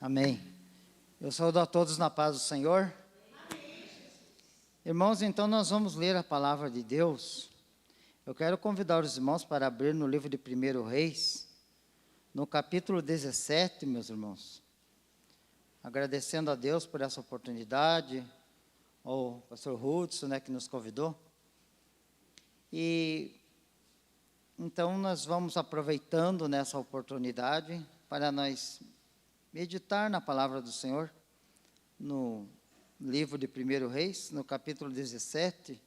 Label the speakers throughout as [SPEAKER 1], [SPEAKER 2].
[SPEAKER 1] Amém. Eu saúdo a todos na paz do Senhor. Irmãos, então nós vamos ler a palavra de Deus. Eu quero convidar os irmãos para abrir no livro de 1 Reis, no capítulo 17, meus irmãos. Agradecendo a Deus por essa oportunidade, ao pastor Hudson, que nos convidou. E então nós vamos aproveitando nessa oportunidade para nós meditar na palavra do Senhor, no livro de 1 Reis, no capítulo 17.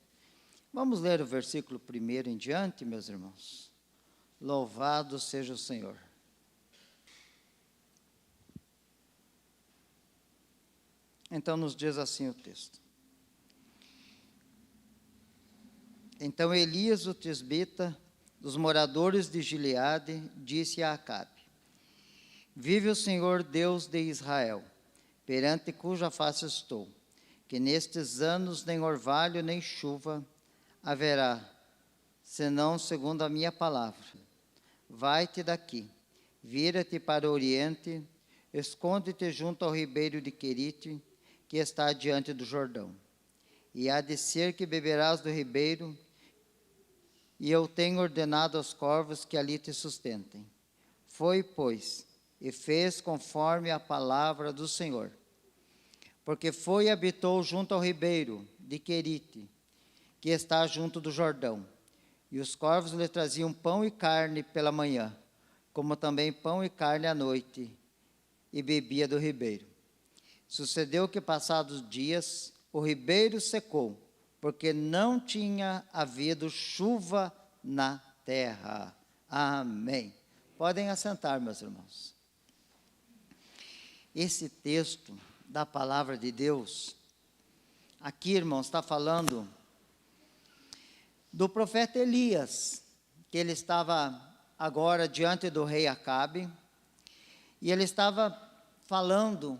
[SPEAKER 1] Vamos ler o versículo 1 em diante, meus irmãos. Louvado seja o Senhor. Então nos diz assim o texto. Então Elias, o tisbita, dos moradores de Gileade, disse a Acabe: Vive o Senhor Deus de Israel, perante cuja face estou, que nestes anos nem orvalho nem chuva haverá, senão segundo a minha palavra. Vai-te daqui, vira-te para o oriente, esconde-te junto ao ribeiro de Querite, que está diante do Jordão. E há de ser que beberás do ribeiro, e eu tenho ordenado aos corvos que ali te sustentem. Foi, pois, e fez conforme a palavra do Senhor. Porque foi e habitou junto ao ribeiro de Querite, que está junto do Jordão. E os corvos lhe traziam pão e carne pela manhã, como também pão e carne à noite, e bebia do ribeiro. Sucedeu que, passados dias, o ribeiro secou, porque não tinha havido chuva na terra. Amém. Podem assentar, meus irmãos. Esse texto da palavra de Deus, aqui, irmãos, está falando do profeta Elias, que ele estava agora diante do rei Acabe, e ele estava falando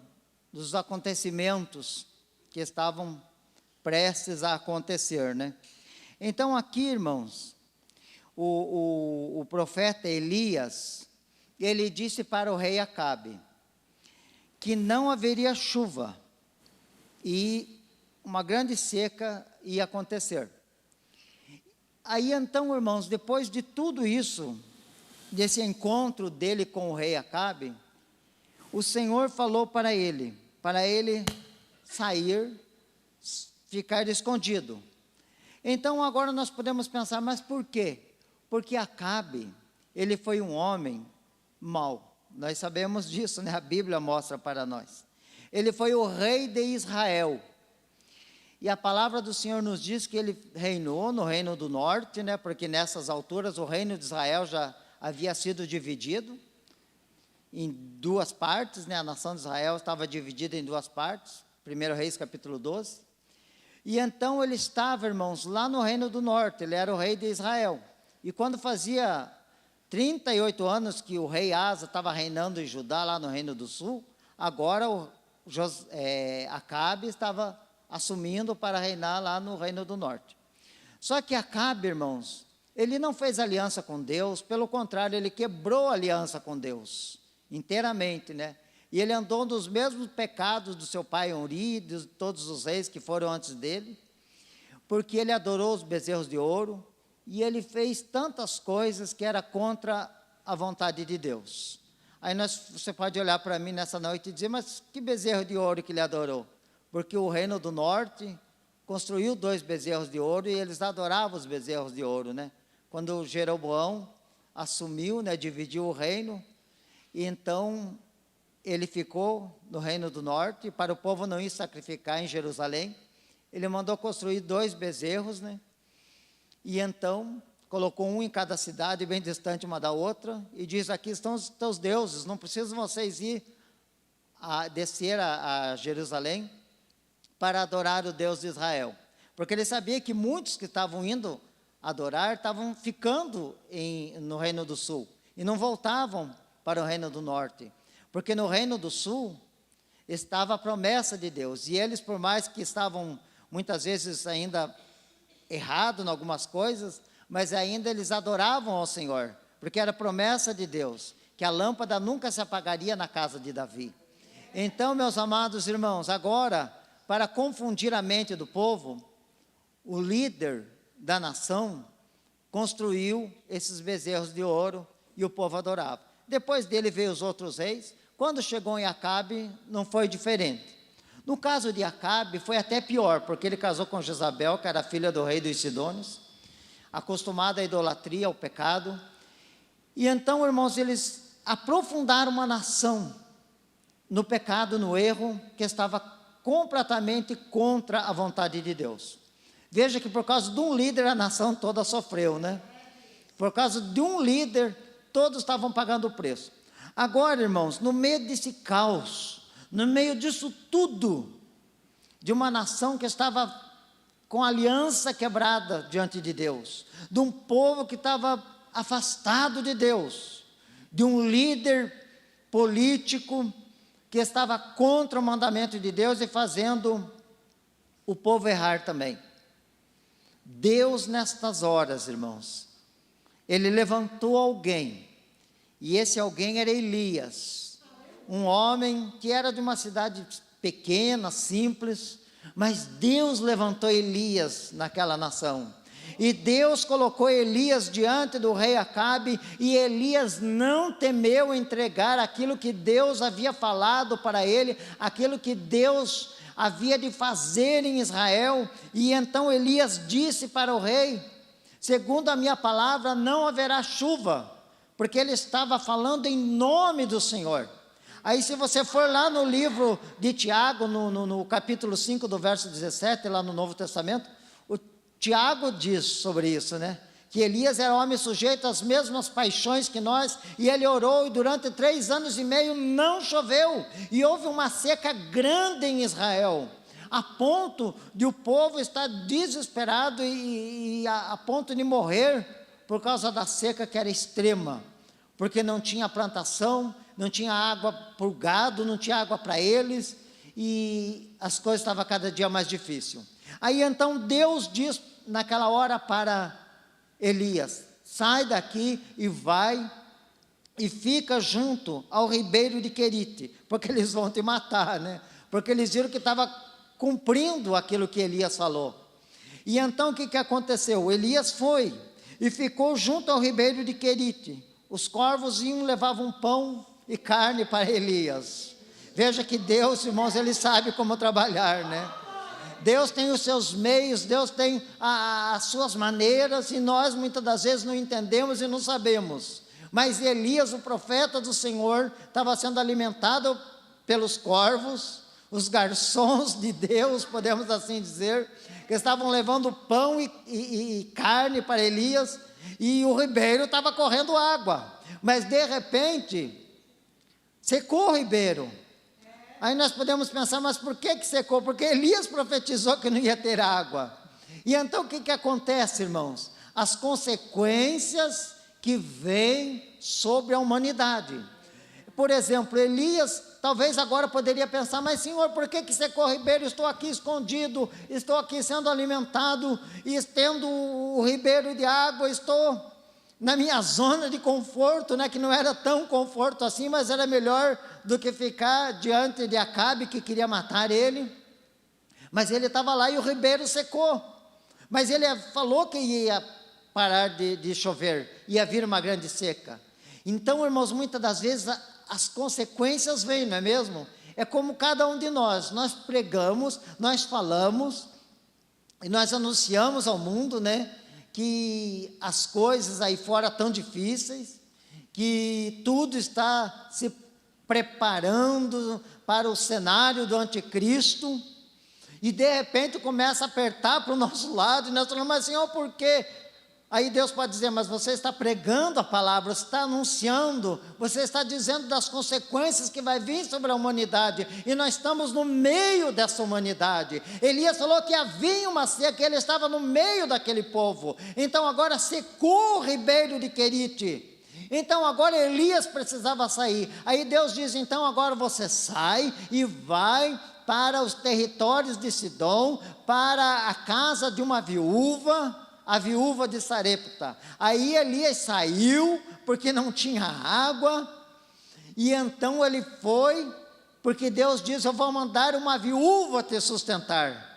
[SPEAKER 1] dos acontecimentos que estavam prestes a acontecer, Então aqui, irmãos, o profeta Elias, ele disse para o rei Acabe que não haveria chuva e uma grande seca ia acontecer. Aí então, irmãos, depois de tudo isso, desse encontro dele com o rei Acabe, o Senhor falou para ele sair, ficar escondido. Então agora nós podemos pensar, mas por quê? Porque Acabe, ele foi um homem mau. Nós sabemos disso, A Bíblia mostra para nós. Ele foi o rei de Israel. E a palavra do Senhor nos diz que ele reinou no reino do norte, Porque nessas alturas o reino de Israel já havia sido dividido em duas partes, A nação de Israel estava dividida em duas partes. 1 Reis capítulo 12. E então ele estava, irmãos, lá no reino do norte. Ele era o rei de Israel. E quando fazia 38 anos que o rei Asa estava reinando em Judá, lá no reino do sul, agora Acabe estava assumindo para reinar lá no reino do norte. Só que Acabe, irmãos, ele não fez aliança com Deus, pelo contrário, ele quebrou a aliança com Deus, inteiramente, E ele andou nos mesmos pecados do seu pai Uri, de todos os reis que foram antes dele, porque ele adorou os bezerros de ouro, e ele fez tantas coisas que era contra a vontade de Deus. Aí você pode olhar para mim nessa noite e dizer, mas que bezerro de ouro que ele adorou? Porque o reino do norte construiu 2 bezerros de ouro e eles adoravam os bezerros de ouro, Quando Jeroboão assumiu, dividiu o reino, e então ele ficou no reino do norte, para o povo não ir sacrificar em Jerusalém, ele mandou construir 2 bezerros, E então colocou um em cada cidade, bem distante uma da outra, e diz, aqui estão os teus deuses, não precisam vocês descer a Jerusalém para adorar o Deus de Israel. Porque ele sabia que muitos que estavam indo adorar, estavam ficando no reino do sul, e não voltavam para o reino do norte. Porque no reino do sul estava a promessa de Deus, e eles, por mais que estavam muitas vezes ainda errado em algumas coisas, mas ainda eles adoravam ao Senhor, porque era promessa de Deus, que a lâmpada nunca se apagaria na casa de Davi. Então, meus amados irmãos, agora, para confundir a mente do povo, o líder da nação construiu esses bezerros de ouro e o povo adorava. Depois dele veio os outros reis. Quando chegou em Acabe, não foi diferente. No caso de Acabe, foi até pior, porque ele casou com Jezabel, que era filha do rei dos Sidônios, acostumada à idolatria, ao pecado. E então, irmãos, eles aprofundaram uma nação no pecado, no erro, que estava completamente contra a vontade de Deus. Veja que por causa de um líder, a nação toda sofreu, né? Por causa de um líder, todos estavam pagando o preço. Agora, irmãos, no meio desse caos, no meio disso tudo, de uma nação que estava com a aliança quebrada diante de Deus, de um povo que estava afastado de Deus, de um líder político que estava contra o mandamento de Deus e fazendo o povo errar também. Deus, nestas horas, irmãos, Ele levantou alguém, e esse alguém era Elias, um homem que era de uma cidade pequena, simples, mas Deus levantou Elias naquela nação. E Deus colocou Elias diante do rei Acabe, e Elias não temeu entregar aquilo que Deus havia falado para ele, aquilo que Deus havia de fazer em Israel. E então Elias disse para o rei: segundo a minha palavra, não haverá chuva, porque ele estava falando em nome do Senhor. Aí, se você for lá no livro de Tiago, no capítulo 5, do verso 17, lá no Novo Testamento, o Tiago diz sobre isso, né? Que Elias era homem sujeito às mesmas paixões que nós, e ele orou, e durante 3 anos e meio não choveu, e houve uma seca grande em Israel, a ponto de o povo estar desesperado e a ponto de morrer, por causa da seca que era extrema, porque não tinha plantação, não tinha água para o gado, não tinha água para eles, e as coisas estavam cada dia mais difíceis. Aí então Deus diz naquela hora para Elias: sai daqui e vai e fica junto ao ribeiro de Querite, porque eles vão te matar, né? Porque eles viram que estava cumprindo aquilo que Elias falou. E então o que aconteceu? Elias foi e ficou junto ao ribeiro de Querite. Os corvos iam, levavam pão e carne para Elias. Veja que Deus, irmãos, Ele sabe como trabalhar, né? Deus tem os seus meios, Deus tem as suas maneiras, e nós muitas das vezes não entendemos e não sabemos. Mas Elias, o profeta do Senhor, estava sendo alimentado pelos corvos, os garçons de Deus, podemos assim dizer, que estavam levando pão e carne para Elias, e o ribeiro estava correndo água. Mas de repente secou o ribeiro. Aí nós podemos pensar: mas por que secou? Porque Elias profetizou que não ia ter água. E então o que acontece, irmãos? As consequências que vêm sobre a humanidade. Por exemplo, Elias talvez agora poderia pensar: mas Senhor, por que secou o ribeiro? Estou aqui escondido, estou aqui sendo alimentado, e tendo o ribeiro de água, estou na minha zona de conforto, né, que não era tão conforto assim, mas era melhor do que ficar diante de Acabe, que queria matar ele. Mas ele estava lá e o ribeiro secou. Mas ele falou que ia parar de chover, ia vir uma grande seca. Então, irmãos, muitas das vezes as consequências vêm, não é mesmo? É como cada um de nós pregamos, nós falamos, e nós anunciamos ao mundo, né, que as coisas aí fora estão difíceis, que tudo está se preparando para o cenário do anticristo, e de repente começa a apertar para o nosso lado, e nós falamos: mas Senhor, por quê? Aí Deus pode dizer: mas você está pregando a palavra, você está anunciando, você está dizendo das consequências que vai vir sobre a humanidade, e nós estamos no meio dessa humanidade. Elias falou que havia uma seca, ele estava no meio daquele povo. Então agora secou o ribeiro de Querite. Então agora Elias precisava sair. Aí Deus diz: então agora você sai e vai para os territórios de Sidom, para a casa de uma viúva, a viúva de Sarepta. Aí Elias saiu, porque não tinha água, e então ele foi porque Deus diz: eu vou mandar uma viúva te sustentar.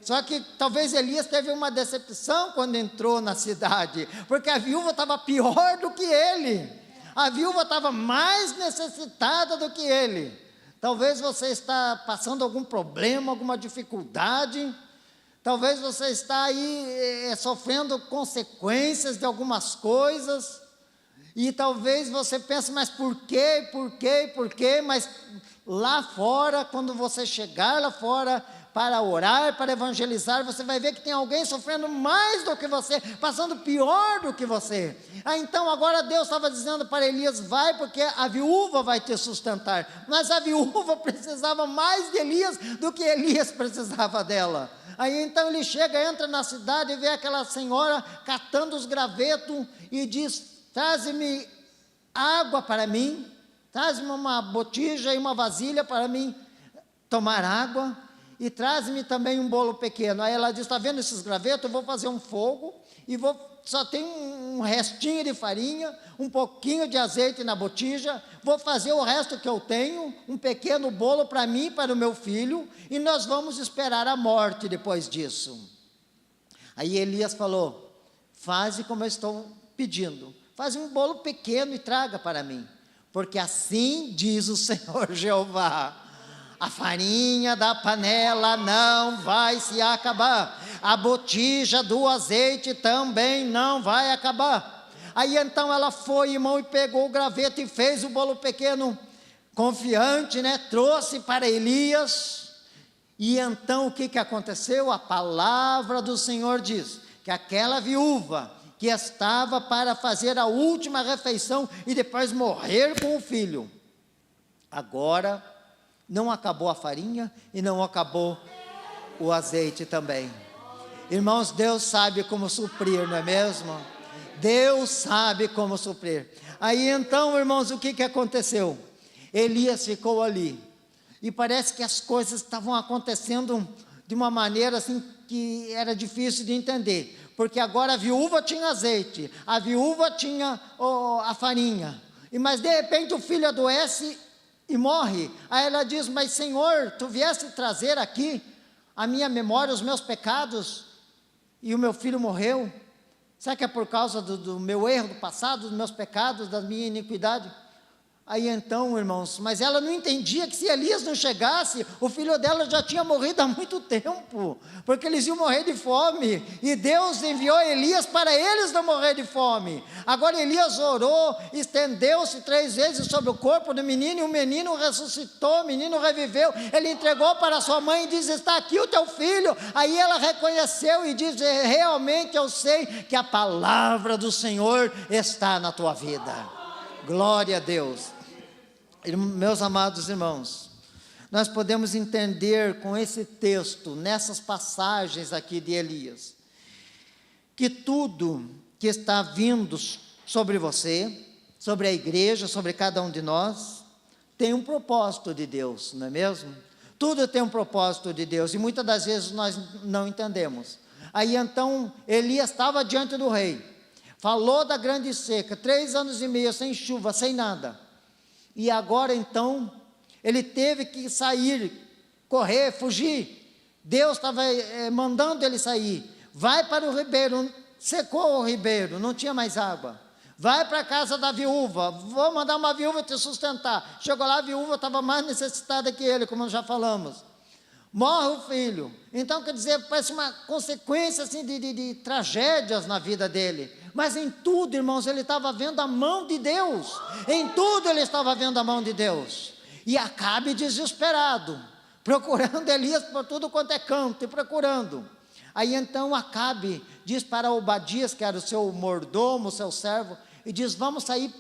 [SPEAKER 1] Só que talvez Elias teve uma decepção quando entrou na cidade, porque a viúva estava pior do que ele, a viúva estava mais necessitada do que ele. Talvez você está passando algum problema, alguma dificuldade, talvez você está aí sofrendo consequências de algumas coisas, e talvez você pense: mas por quê, mas lá fora, quando você chegar lá fora, para orar, para evangelizar, você vai ver que tem alguém sofrendo mais do que você, passando pior do que você. Então agora Deus estava dizendo para Elias: vai, porque a viúva vai te sustentar. Mas a viúva precisava mais de Elias do que Elias precisava dela. Aí então ele chega, entra na cidade e vê aquela senhora catando os gravetos e diz: traze-me água para mim, traz-me uma botija e uma vasilha para mim tomar água, e traz-me também um bolo pequeno. Aí ela diz: está vendo esses gravetos? Eu vou fazer um fogo, e só tem um restinho de farinha, um pouquinho de azeite na botija, vou fazer o resto que eu tenho, um pequeno bolo para mim e para o meu filho, e nós vamos esperar a morte depois disso. Aí Elias falou: faze como eu estou pedindo, faz um bolo pequeno e traga para mim, porque assim diz o Senhor Jeová: a farinha da panela não vai se acabar, a botija do azeite também não vai acabar. Aí então ela foi, irmão, e pegou o graveto e fez o bolo pequeno, confiante, trouxe para Elias. E então o que aconteceu? A palavra do Senhor diz que aquela viúva que estava para fazer a última refeição e depois morrer com o filho, agora não acabou a farinha e não acabou o azeite também. Irmãos, Deus sabe como suprir, não é mesmo? Deus sabe como suprir. Aí então, irmãos, o que aconteceu? Elias ficou ali, e parece que as coisas estavam acontecendo de uma maneira assim que era difícil de entender, porque agora a viúva tinha azeite, a viúva tinha a farinha, mas de repente o filho adoece e morre. Aí ela diz: mas Senhor, tu vieste trazer aqui a minha memória, os meus pecados, e o meu filho morreu. Será que é por causa do meu erro do passado, dos meus pecados, da minha iniquidade? Aí então, irmãos, mas ela não entendia que se Elias não chegasse, o filho dela já tinha morrido há muito tempo, porque eles iam morrer de fome, e Deus enviou Elias para eles não morrer de fome. Agora Elias orou, estendeu-se 3 vezes sobre o corpo do menino, e o menino ressuscitou, o menino reviveu. Ele entregou para sua mãe e diz: está aqui o teu filho. Aí ela reconheceu e diz: realmente eu sei que a palavra do Senhor está na tua vida. Glória a Deus. Meus amados irmãos, nós podemos entender com esse texto, nessas passagens aqui de Elias, que tudo que está vindo sobre você, sobre a igreja, sobre cada um de nós, tem um propósito de Deus, não é mesmo? Tudo tem um propósito de Deus, e muitas das vezes nós não entendemos. Aí então Elias estava diante do rei, falou da grande seca, 3 anos e meio sem chuva, sem nada. E agora então, ele teve que sair, correr, fugir. Deus estava mandando ele sair. Vai para o ribeiro, secou o ribeiro, não tinha mais água. Vai para a casa da viúva, vou mandar uma viúva te sustentar. Chegou lá, a viúva estava mais necessitada que ele, como já falamos. Morre o filho. Então, quer dizer, parece uma consequência assim, de tragédias na vida dele. Mas em tudo, irmãos, ele estava vendo a mão de Deus. Em tudo ele estava vendo a mão de Deus. E Acabe desesperado, procurando Elias por tudo quanto é canto, e procurando. Aí então Acabe diz para Obadias, que era o seu mordomo, o seu servo, e diz: vamos sair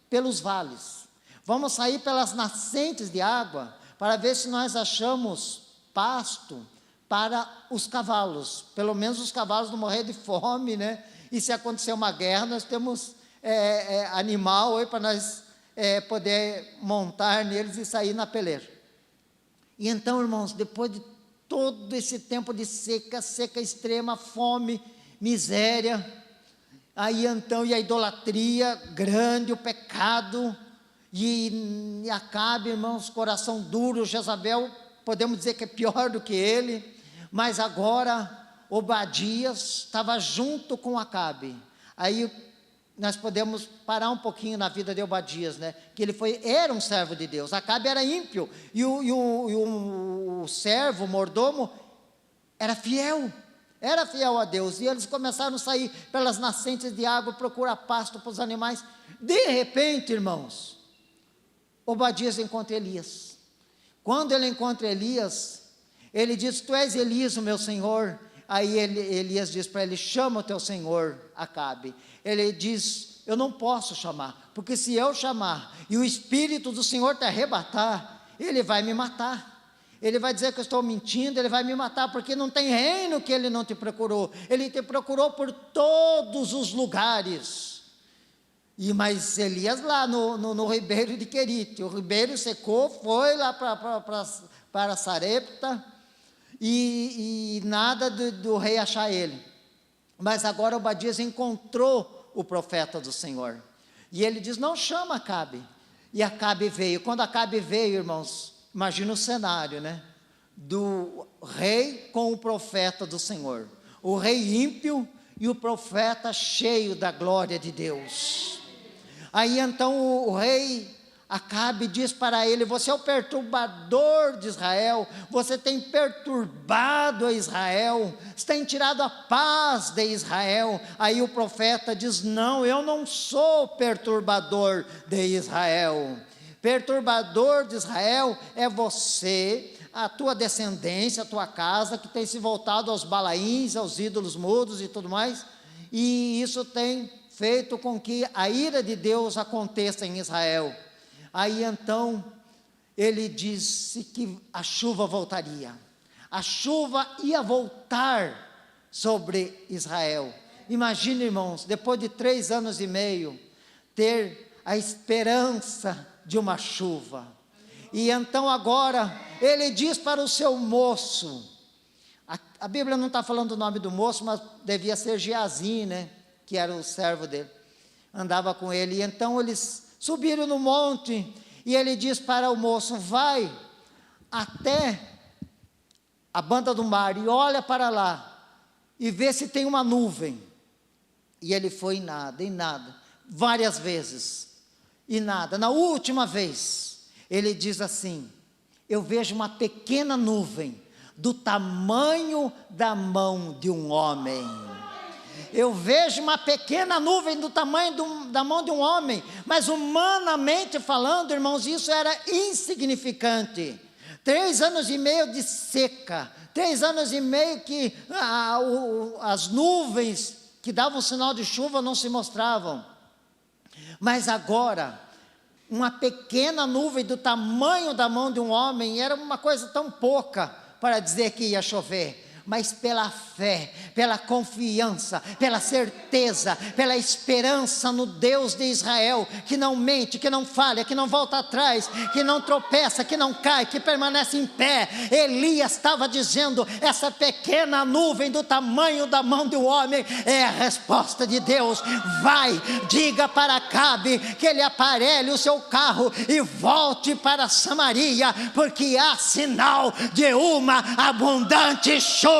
[SPEAKER 1] pelos vales, vamos sair pelas nascentes de água, para ver se nós achamos pasto para os cavalos, pelo menos os cavalos não morrer de fome, E se acontecer uma guerra, nós temos animal aí para nós poder montar neles e sair na peleja. E então, irmãos, depois de todo esse tempo de seca extrema, fome, miséria, aí então, e a idolatria grande, o pecado, E Acabe, irmãos, coração duro, Jezabel, podemos dizer que é pior do que ele, mas agora Obadias estava junto com Acabe. Aí nós podemos parar um pouquinho na vida de Obadias, né? Que era um servo de Deus. Acabe era ímpio, e o servo, o mordomo, era fiel a Deus, e eles começaram a sair pelas nascentes de água, procurar pasto para os animais. De repente, irmãos, Obadias encontra Elias. Quando ele encontra Elias, ele diz: tu és Elias, o meu senhor? Aí Elias diz para ele: chama o teu senhor, Acabe. Ele diz: eu não posso chamar, porque se eu chamar e o Espírito do Senhor te arrebatar, ele vai me matar. Ele vai dizer que eu estou mentindo, ele vai me matar, porque não tem reino que ele não te procurou. Ele te procurou por todos os lugares. Mas Elias lá no ribeiro de Querite, o ribeiro secou, foi lá para Sarepta, e nada do rei achar ele. Mas agora Obadias encontrou o profeta do Senhor, e ele diz: não chama Acabe. E Acabe veio. Quando Acabe veio, irmãos, imagina o cenário, né? Do rei com o profeta do Senhor, o rei ímpio e o profeta cheio da glória de Deus. Aí então o rei Acabe diz para ele: você é o perturbador de Israel, você tem perturbado a Israel, você tem tirado a paz de Israel. Aí o profeta diz: não, eu não sou perturbador de Israel. Perturbador de Israel é você, a tua descendência, a tua casa, que tem se voltado aos balaíns, aos ídolos mudos e tudo mais, e isso tem feito com que a ira de Deus aconteça em Israel. Aí então ele disse que a chuva voltaria, a chuva ia voltar sobre Israel. Imagina, irmãos, depois de 3 anos e meio, ter a esperança de uma chuva. E então agora ele diz para o seu moço, a Bíblia não está falando o nome do moço, mas devia ser Geazim, né? Que era o servo dele, andava com ele. E então eles subiram no monte, e ele diz para o moço: vai até a banda do mar e olha para lá, e vê se tem uma nuvem. E ele foi e nada, várias vezes, e nada. Na última vez, ele diz assim: eu vejo uma pequena nuvem, do tamanho da mão de um homem. Eu vejo uma pequena nuvem do tamanho da mão de um homem, mas humanamente falando, irmãos, isso era insignificante. 3 anos e meio de seca, 3 anos e meio que as nuvens que davam sinal de chuva não se mostravam. Mas agora, uma pequena nuvem do tamanho da mão de um homem era uma coisa tão pouca para dizer que ia chover. Mas pela fé, pela confiança, pela certeza, pela esperança no Deus de Israel, que não mente, que não falha, que não volta atrás, que não tropeça, que não cai, que permanece em pé, Elias estava dizendo: essa pequena nuvem do tamanho da mão de um homem é a resposta de Deus. Vai, diga para Acabe que ele aparelhe o seu carro e volte para Samaria, porque há sinal de uma abundante chuva.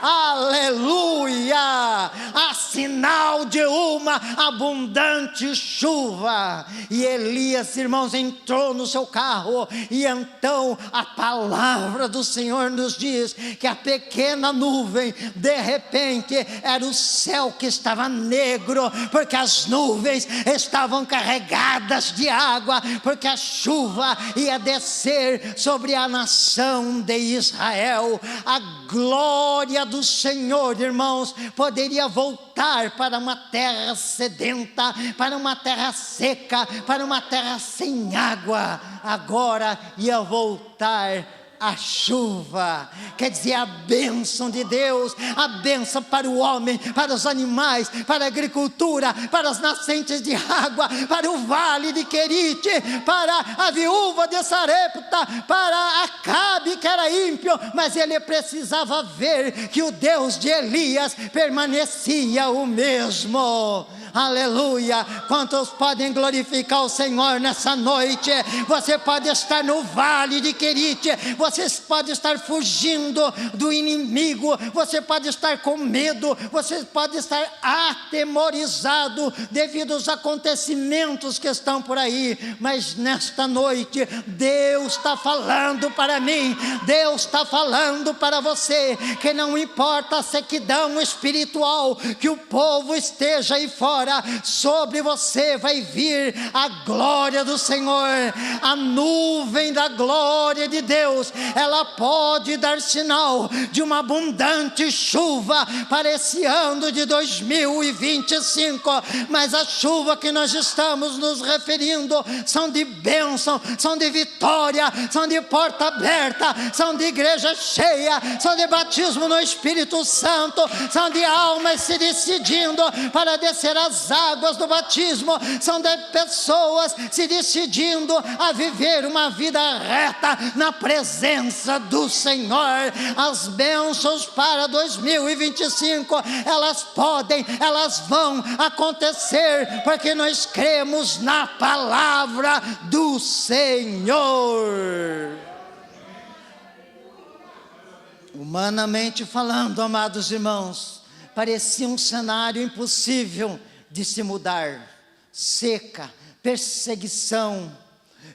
[SPEAKER 1] Aleluia! Há sinal de uma abundante chuva. E Elias, irmãos, entrou no seu carro, e então a palavra do Senhor nos diz que a pequena nuvem, de repente, era o céu que estava negro, porque as nuvens estavam carregadas de água, porque a chuva ia descer sobre a nação de Israel. A glória do Senhor, irmãos, poderia voltar para uma terra sedenta, para uma terra seca, para uma terra sem água. Agora ia voltar a chuva, quer dizer, a bênção de Deus, a bênção para o homem, para os animais, para a agricultura, para as nascentes de água, para o vale de Querite, para a viúva de Sarepta, para Acabe, que era ímpio, mas ele precisava ver que o Deus de Elias permanecia o mesmo. Aleluia. Quantos podem glorificar o Senhor nessa noite? Você pode estar no vale de Querite, você pode estar fugindo do inimigo, você pode estar com medo, você pode estar atemorizado devido aos acontecimentos que estão por aí, mas nesta noite Deus está falando para mim, Deus está falando para você, que não importa a sequidão espiritual que o povo esteja aí fora, sobre você vai vir a glória do Senhor, a nuvem da glória de Deus, ela pode dar sinal de uma abundante chuva para esse ano de 2025, mas a chuva que nós estamos nos referindo são de bênção, são de vitória, são de porta aberta, são de igreja cheia, são de batismo no Espírito Santo, são de almas se decidindo para descer as águas do batismo, são de pessoas se decidindo a viver uma vida reta na presença do Senhor. As bênçãos para 2025, elas podem, elas vão acontecer, porque nós cremos na palavra do Senhor. Humanamente falando, amados irmãos, parecia um cenário impossível de se mudar. Seca, perseguição,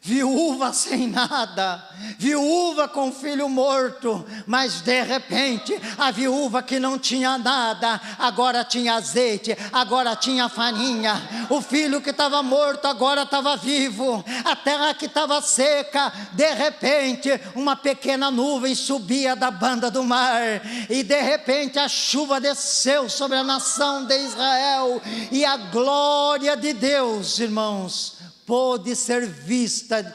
[SPEAKER 1] viúva sem nada, viúva com filho morto, mas de repente a viúva que não tinha nada, agora tinha azeite, agora tinha farinha, o filho que estava morto agora estava vivo, a terra que estava seca, de repente uma pequena nuvem subia da banda do mar, e de repente a chuva desceu sobre a nação de Israel, e a glória de Deus, irmãos, pôde ser vista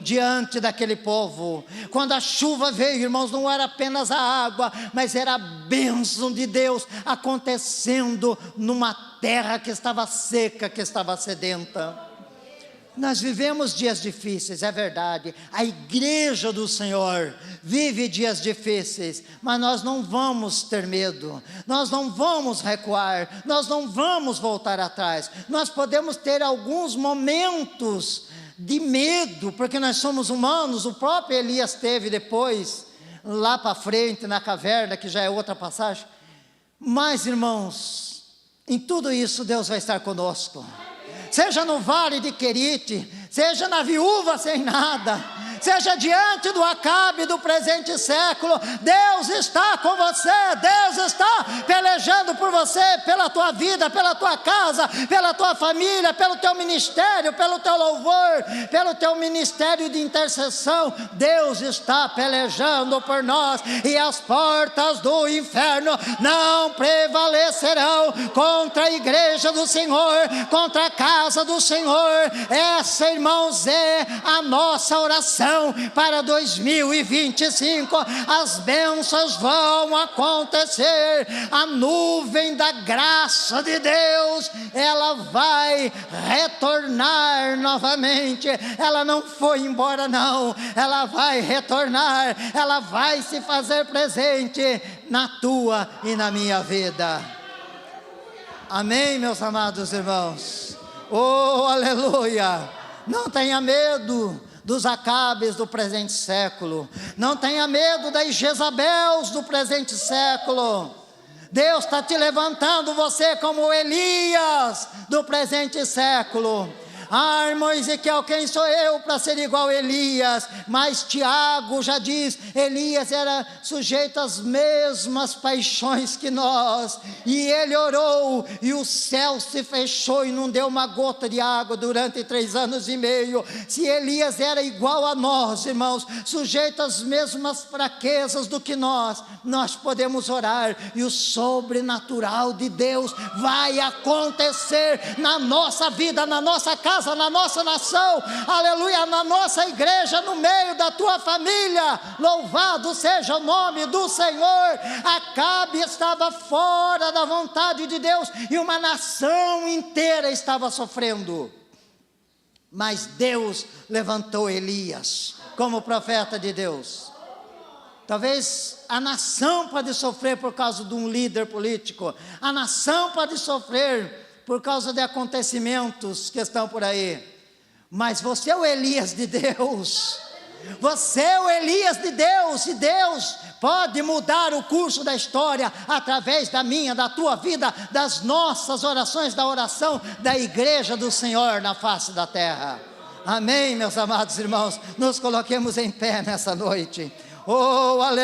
[SPEAKER 1] diante daquele povo. Quando a chuva veio, irmãos, não era apenas a água, mas era a bênção de Deus acontecendo numa terra que estava seca, que estava sedenta. Nós vivemos dias difíceis, é verdade, a igreja do Senhor vive dias difíceis, mas nós não vamos ter medo, nós não vamos recuar, nós não vamos voltar atrás. Nós podemos ter alguns momentos de medo, porque nós somos humanos, o próprio Elias teve depois, lá para frente, na caverna, que já é outra passagem, mas irmãos, em tudo isso Deus vai estar conosco. Seja no vale de Querite, seja na viúva sem nada, seja diante do Acabe do presente século, Deus está com você, Deus está pelejando por você, pela tua vida, pela tua casa, pela tua família, pelo teu ministério, pelo teu louvor, pelo teu ministério de intercessão. Deus está pelejando por nós, e as portas do inferno não prevalecerão contra a igreja do Senhor, contra a casa do Senhor. Essa, irmãos, é a nossa oração para 2025, as bênçãos vão acontecer, a nuvem da graça de Deus, ela vai retornar novamente, ela não foi embora não, ela vai retornar, ela vai se fazer presente na tua e na minha vida. Amém, meus amados irmãos? Oh, aleluia! Não tenha medo dos Acabes do presente século, não tenha medo das Jezabels do presente século. Deus está te levantando você como Elias do presente século. Ah, irmão Ezequiel, quem sou eu para ser igual a Elias? Mas Tiago já diz, Elias era sujeito às mesmas paixões que nós, e ele orou, e o céu se fechou, e não deu uma gota de água durante 3 anos e meio. Se Elias era igual a nós, irmãos, sujeito às mesmas fraquezas do que nós podemos orar, e o sobrenatural de Deus vai acontecer na nossa vida, na nossa casa, na nossa nação, aleluia, na nossa igreja, no meio da tua família. Louvado seja o nome do Senhor. Acabe estava fora da vontade de Deus, e uma nação inteira estava sofrendo, mas Deus levantou Elias como profeta de Deus. Talvez a nação pode sofrer por causa de um líder político, a nação pode sofrer por causa de acontecimentos que estão por aí. Mas você é o Elias de Deus. Você é o Elias de Deus, e Deus pode mudar o curso da história através da minha, da tua vida, das nossas orações, da oração da igreja do Senhor na face da terra. Amém, meus amados irmãos? Nos coloquemos em pé nessa noite. Oh, aleluia.